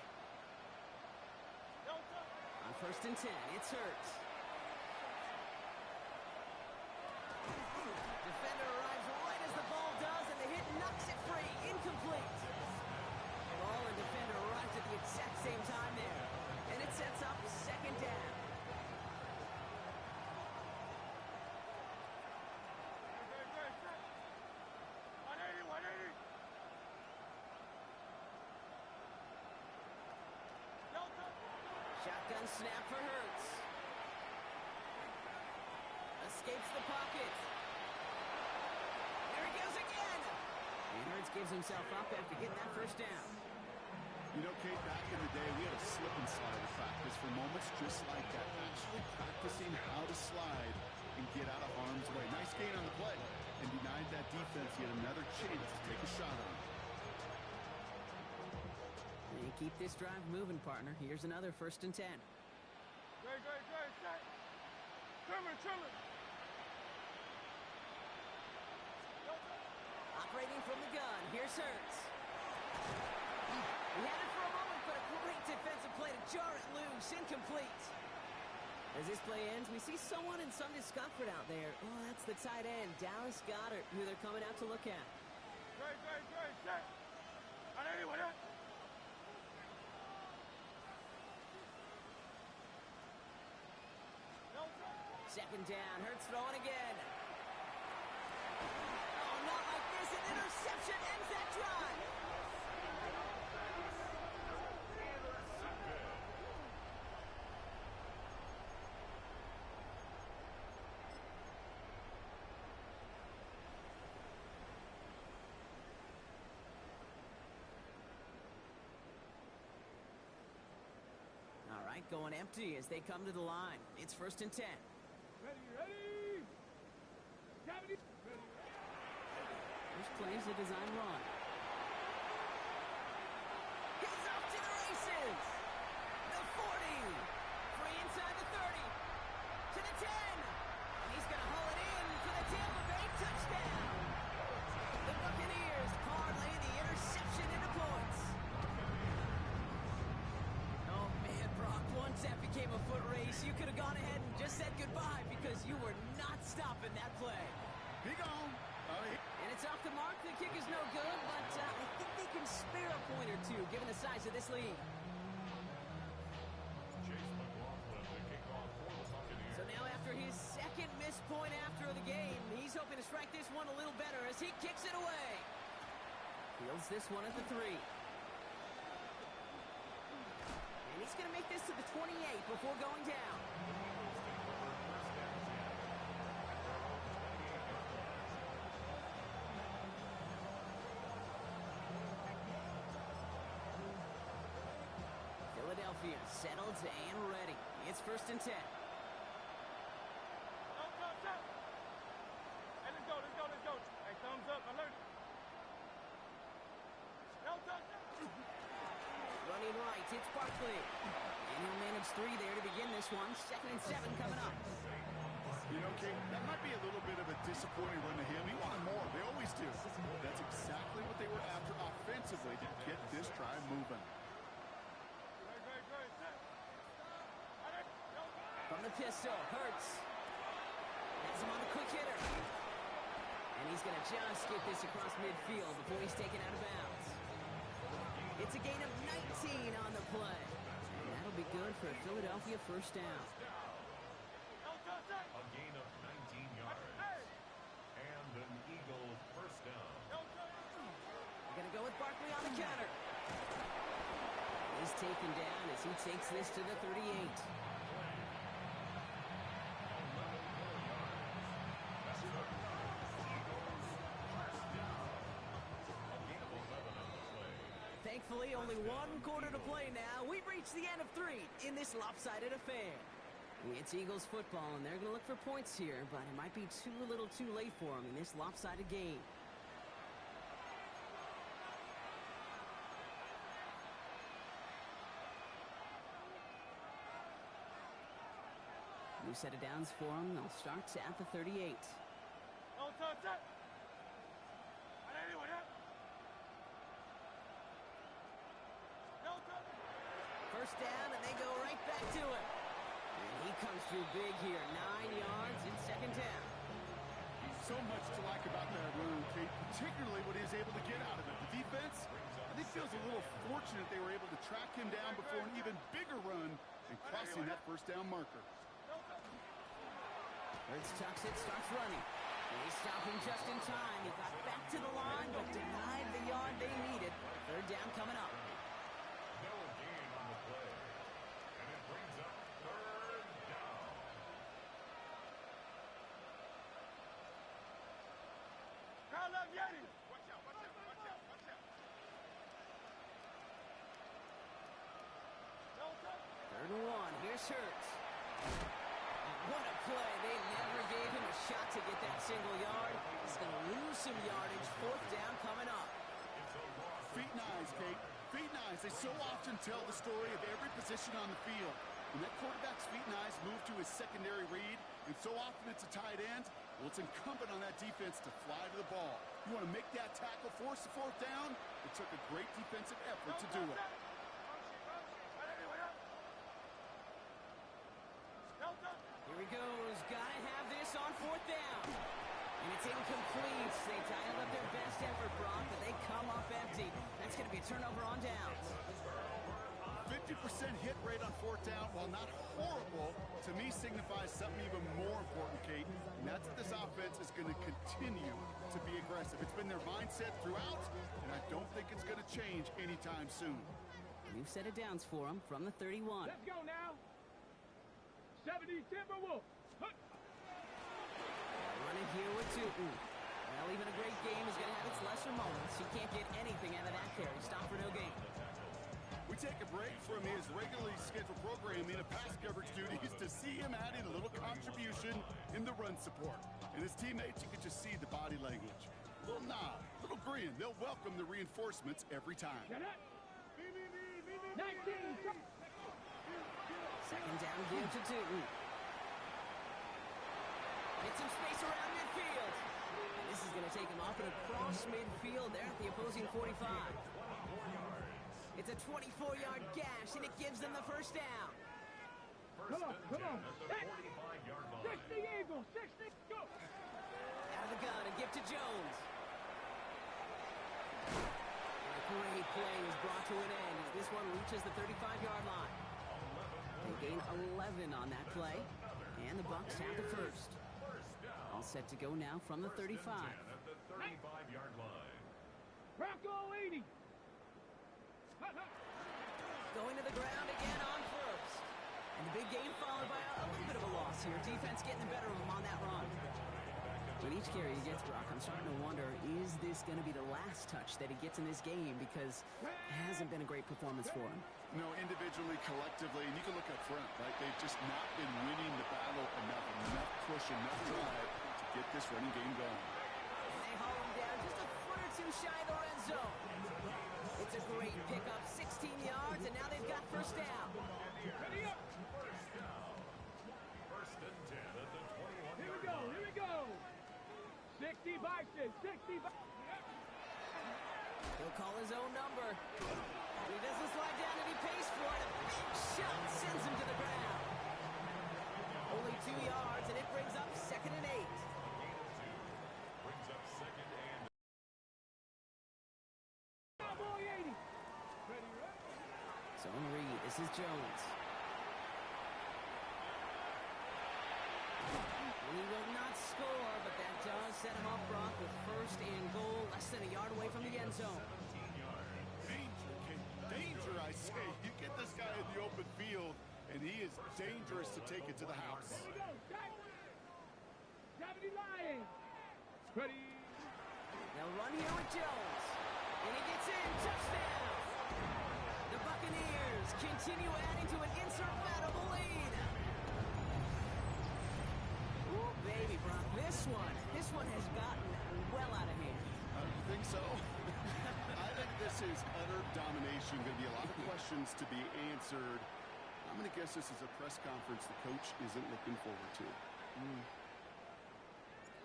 On first and 10, it's Hurts. Defender arrives right as the ball does, and the hit knocks it free. Incomplete. Ball and defender arrives at the exact same time there. And it sets up second down. Shotgun snap for Hurts. Escapes the pocket. There he goes again. And Hurts gives himself up after getting that first down. You know, Kate, back in the day, we had a slip and slide in practice for moments just like that. Actually practicing how to slide and get out of harm's way. Nice gain on the play. And denied that defense yet another chance to take a shot on him. And keep this drive moving, partner. Here's another first and 10. Operating from the gun, here's Hurts. He had it for a moment, but a great defensive play to jar it loose. Incomplete. As this play ends, we see someone in some discomfort out there. Oh, that's the tight end, Dallas Goedert, who they're coming out to look at. Second down, Hurts throwing again. Oh, not like this. An interception ends that drive. All right, going empty as they come to the line. It's first and 10. Ready. First plays a design run. He's off to the races. The 40. Free inside the 30. To the 10. And he's going to haul it in for the Tampa Bay touchdown. The Buccaneers parlay the interception into points. Oh, man, Brock, once that became a foot race, you could have gone ahead and just said goodbye because you were not stopping that play. He gone. And it's off the mark. The kick is no good, but I think they can spare a point or two given the size of this lead. Chase McLaughlin, the kickoff for the Buccaneers. So now after his second missed point after the game, he's hoping to strike this one a little better as he kicks it away. Fields this one at the 3. just going to make this to the 28 before going down. Philadelphia settled and ready. It's 1st and 10. Hey, let's go, let's go, let's go. Hey, thumbs up, alert. Running right, it's Barkley. And he'll manage 3 there to begin this one. 2nd and 7 coming up. You know, Kate, that might be a little bit of a disappointing run to him. He wanted more. They always do. That's exactly what they were after offensively to get this drive moving. From the pistol, Hurts. Has him on the quick hitter. And he's going to just get this across midfield before he's taken out of bounds. It's a gain of 19 on the play. And that'll be good for a Philadelphia 1st down. A gain of 19 yards. And an Eagles 1st down. They're going to go with Barkley on the counter. He's taken down as he takes this to the 38. Thankfully, only 1 quarter to play now. We've reached the end of 3 in this lopsided affair. It's Eagles football, and they're going to look for points here, but it might be too little too late for them in this lopsided game. New set of downs for them. They'll start at the 38. First down, and they go right back to it. And he comes through big here. 9 yards in 2nd down. So much to like about that run, Kate, particularly what he was able to get out of it. The defense, I think, feels a little fortunate they were able to track him down before an even bigger run and crossing that 1st down marker. Hurts tucks it, starts running. They stop him just in time. He got back to the line, but denied the yard they needed. 3rd down coming up. No gain on the play. And it brings up 3rd down. Crowd love Yeti. Watch out, watch out, watch out, watch out. 3rd and 1. Here's Hurts. What a play. They never gave him a shot to get that single yard. He's going to lose some yardage. 4th down coming up. Feet and eyes, Kate. Feet and eyes. They so often tell the story of every position on the field. When that quarterback's feet and eyes move to his secondary read, and so often it's a tight end, well, it's incumbent on that defense to fly to the ball. You want to make that tackle, force the 4th down? It took a great defensive effort to do it. Here he goes. Gotta have this on 4th down. And it's incomplete. They dialed up their best effort, Brock, but they come up empty. That's going to be a turnover on downs. 50% hit rate on 4th down, while not horrible, to me signifies something even more important, Kate. And that's that this offense is going to continue to be aggressive. It's been their mindset throughout, and I don't think it's going to change anytime soon. New set of downs for him from the 31. Let's go now. 70 Timberwolves. Running here with Tootin. Well, even a great game is going to have its lesser moments. He can't get anything out of that carry. Stop for no gain. We take a break from his regularly scheduled programming of pass coverage duties to see him adding a little contribution in the run support. And his teammates, you can just see the body language. Little nod, little grin. They'll welcome the reinforcements every time. 19. 2nd down give to Tootin. Get some space around midfield. And this is going to take him off and across midfield there at the opposing 45. It's a 24-yard gash, and it gives them the 1st down. Come on, come on. 45-yard line. 60 Eagles, 60, go. Out of the gun, a gift to Jones. A great play was brought to an end as this one reaches the 35-yard line. They gain 11 on that play, and the Bucs have the 1st. All set to go now from the 35. At the 35-yard line. Bronco 80. Going to the ground again on big game followed by a little bit of a loss here. Defense getting the better of him on that run. With each carry he gets, Brock, I'm starting to wonder, is this going to be the last touch that he gets in this game? Because it hasn't been a great performance for him. No, individually, collectively, and you can look up front, right? They've just not been winning the battle enough push, enough drive to get this running game going. And they haul him down just a foot or two shy of the red zone. It's a great pickup, 16 yards, and now they've got first down. Ready up. First and 10 at the 21-yard Here we go. line. Here we go. 65, 65. He'll call his own number. He doesn't slide down and he pays for it. A big shot sends him to the ground. Only 2 yards, and it brings up 2nd and 8. Brings up second and Cowboy 80. Ready, right? Zone read. This is Jones. He will not score, but that does set him up, Brock, with first and goal, less than a yard away from the end zone. 17 yards. Danger, kid. Danger, I say. You get this guy in the open field, and he is dangerous to take it to the house. Here we go. Gravity Lions. Ready. They'll run here with Jones. And he gets in. Touchdown. The Buccaneers continue adding to an insurmountable lead. Ooh, baby, Brock. This one has gotten well out of hand. You think so? I think this is utter domination. Going to be a lot of questions to be answered. I'm going to guess this is a press conference the coach isn't looking forward to.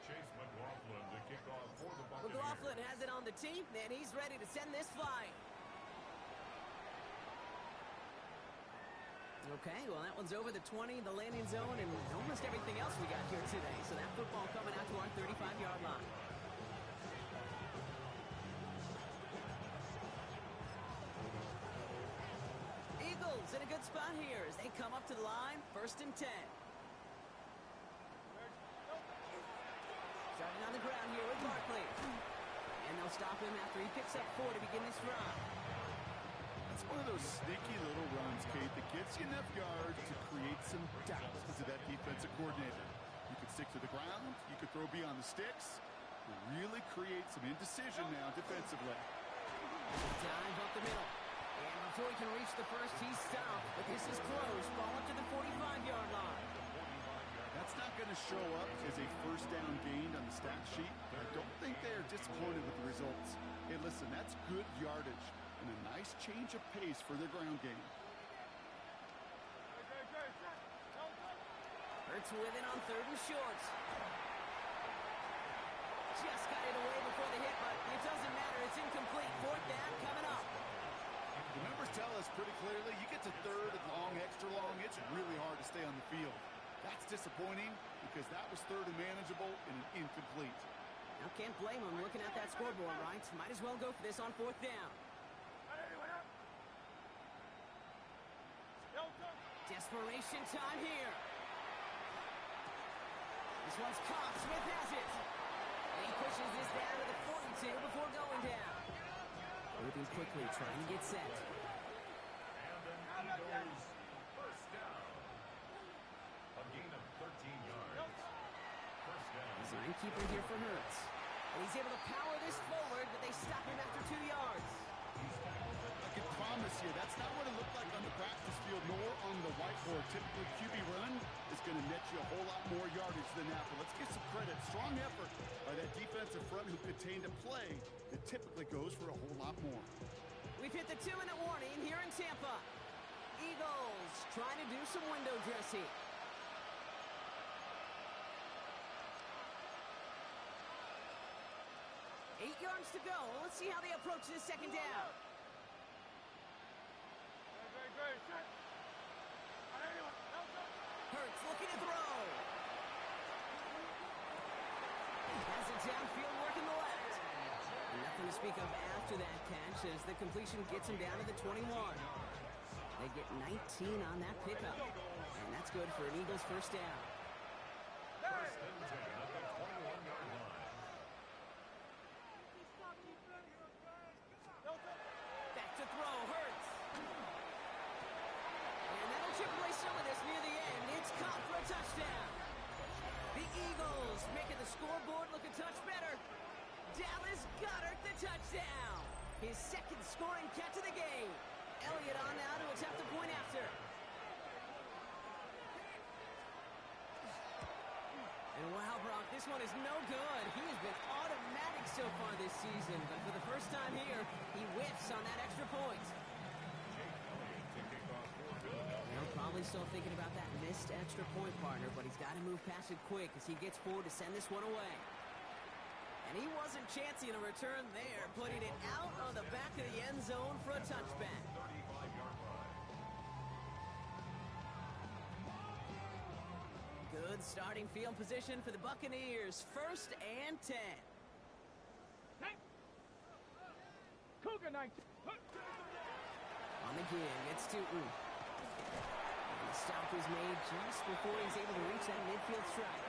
Chase McLaughlin to kick off for the Buccaneers. McLaughlin has it on the tee, and he's ready to send this flying. Okay, well, that one's over the 20, the landing zone, and almost everything else we got here today. So that football coming out to our 35-yard line. Eagles in a good spot here as they come up to the line, 1st and 10. Starting on the ground here with Barkley. And they'll stop him after he picks up 4 to begin this drive. It's one of those sneaky little runs, Kate, that gets you enough yards to create some doubt to that defensive coordinator. You could stick to the ground, you could throw beyond the sticks, really create some indecision now defensively. Dive up the middle. And before he can reach the first, he's stopped. But this is close. Ball up to the 45-yard line. That's not going to show up as a first down gain on the stat sheet. I don't think they are disappointed with the results. Hey, listen, that's good yardage and a nice change of pace for their ground game. Hurts with it on 3rd and short. Just got it away before the hit, but it doesn't matter. It's incomplete. 4th down coming up. The numbers tell us pretty clearly, you get to 3rd and long, extra long, it's really hard to stay on the field. That's disappointing because that was 3rd and manageable and an incomplete. Now can't blame him looking at that scoreboard, right? Might as well go for this on 4th down. Desperation time here. This one's caught. Smith has it. And he pushes this down to the 42 before going down. Moving quickly, trying to get set. And an Eagles first down. A gain of 13 yards. First down. Design keeper here for Hurts. And he's able to power this forward, but they stop him after 2 yards. I can promise you, that's not what it looked like on the practice field nor on the whiteboard. Typically, QB run is going to net you a whole lot more yardage than that. But let's give some credit. Strong effort by that defensive front who contained a play that typically goes for a whole lot more. We've hit the 2-minute warning here in Tampa. Eagles trying to do some window dressing. 8 yards to go. Let's see how they approach this 2nd down. Hurts looking to throw. Has it downfield working the left. And nothing to speak of after that catch as the completion gets him down to the 21. They get 19 on that pickup. And that's good for an Eagles first down. First and 10 at the 21-yard line. Back to throw, Hurts. And that'll chip away some of this near the end. It's caught for a touchdown. The Eagles making the scoreboard look a touch better. Dallas Goedert the touchdown. His second scoring catch of the game. Elliott on now to attempt the point after. And wow, Brock, this one is no good. He has been automatic so far this season, but for the first time here, he whiffs on that extra point. Well, probably still thinking about that missed extra point, partner, but he's got to move past it quick as he gets forward to send this one away. And he wasn't chancing a return there, putting it out on the back of the end zone for a touchback. Good starting field position for the Buccaneers. 1st and 10. Cougar 19. On the give, it's Tootin. And the stop was made just before he's able to reach that midfield strike.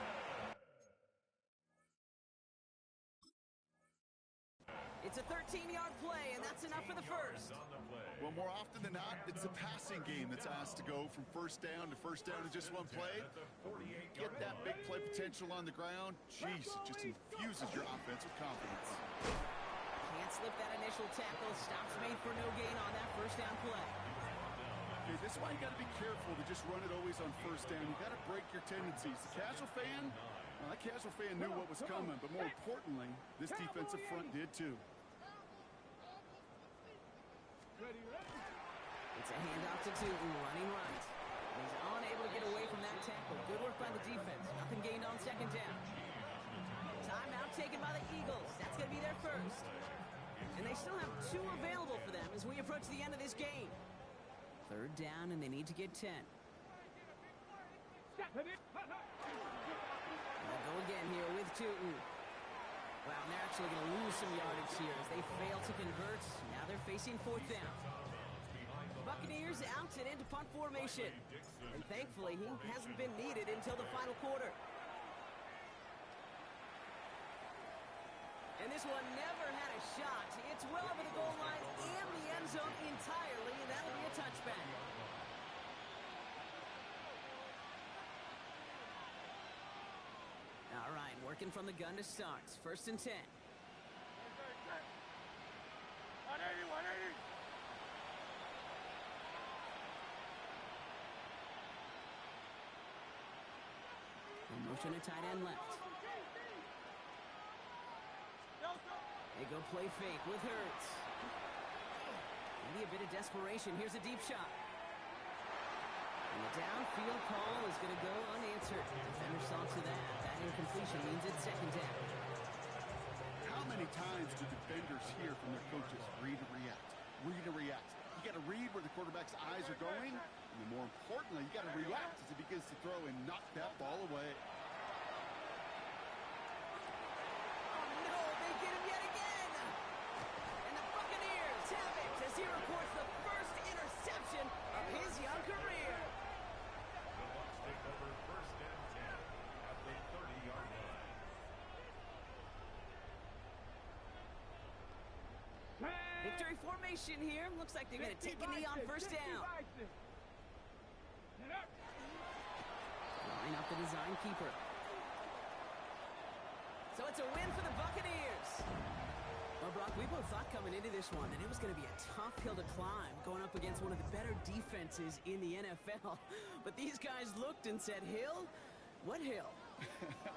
It's a 13-yard play, and that's enough for the first. Well, more often than not, it's a passing game that's asked to go from first down to just one play. Get that big play potential on the ground. Jeez, it just infuses your offense with confidence. Can't slip that initial tackle. Stops made for no gain on that first down play. Okay, this is why you got to be careful to just run it always on first down. You got to break your tendencies. The casual fan, well, that casual fan knew what was coming, but more importantly, this defensive front did too. It's a handoff to Tootin, running right. He's unable to get away from that tackle. Good work by the defense. Nothing gained on second down. Timeout taken by the Eagles. That's going to be their first. And they still have 2 available for them as we approach the end of this game. 3rd down, and they need to get 10. They'll go again here with Tootin. Wow, and they're actually going to lose some yardage here as they fail to convert. Now they're facing 4th down. Buccaneers out and into punt formation. And thankfully, he hasn't been needed until the final quarter. And this one never had a shot. It's well over the goal line and the end zone entirely, and that'll be a touchback. All right, working from the gun to start. 1st and 10. 180. In motion at tight end left. They go play fake with Hurts. Maybe a bit of desperation. Here's a deep shot. And the downfield call is going to go unanswered. Defender saw to that. That incompletion means it's 2nd down. How many times do defenders hear from their coaches, read and react, read and react? You got to read where the quarterback's eyes are going, and more importantly, you got to react as he begins to throw and knock that ball away. Oh no, they get him yet again! And the Buccaneers have it as he reports the first interception of his young career. The Bucs take over 1st and 10 at the 30-yard line. Victory formation here. Looks like they're going to take a knee on 1st down. Line up the design keeper. So it's a win for the Buccaneers. Well, Brock, we both thought coming into this one that it was going to be a tough hill to climb going up against one of the better defenses in the NFL. But these guys looked and said, hill? What hill?